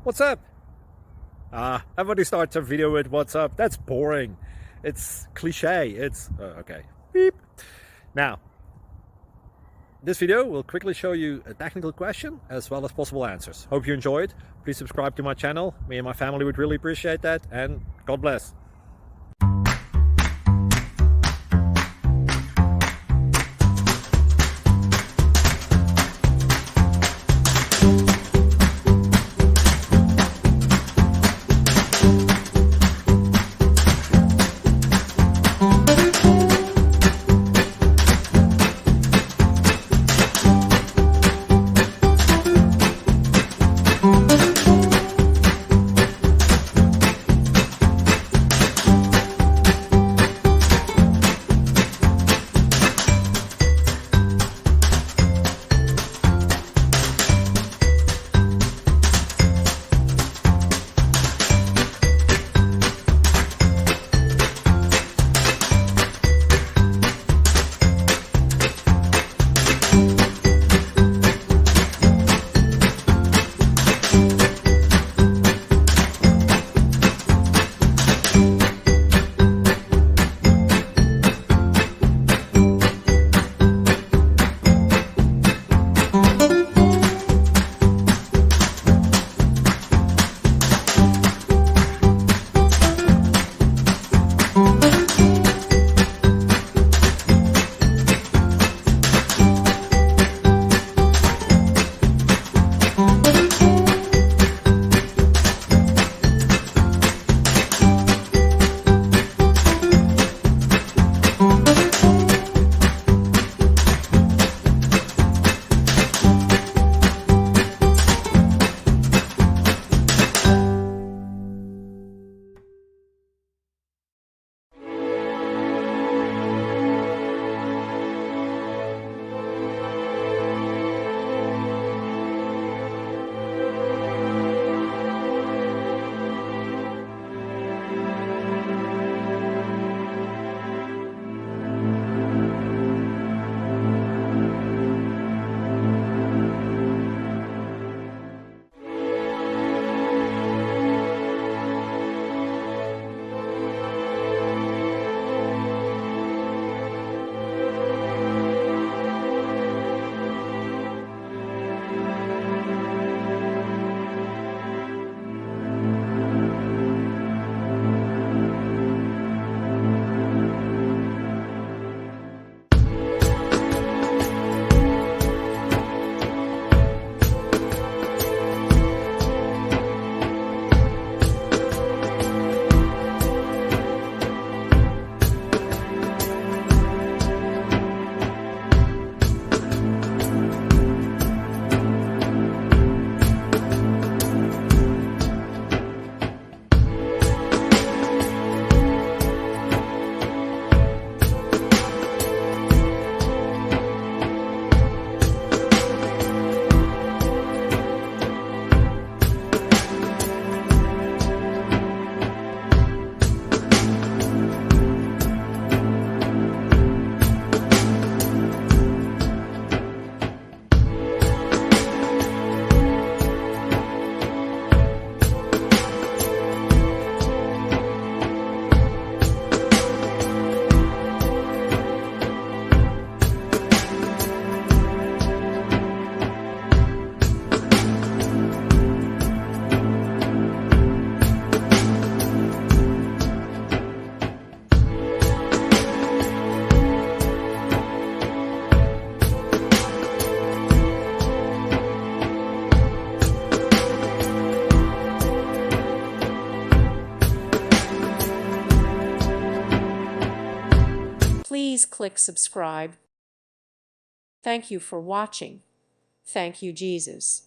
What's up? Everybody starts a video with what's up. That's boring. It's cliche. It's okay. Beep. Now, this video will quickly show you a technical question as well as possible answers. Hope you enjoyed. Please subscribe to my channel. Me and my family would really appreciate that, and God bless. Please click subscribe. Thank you for watching. Thank you, Jesus.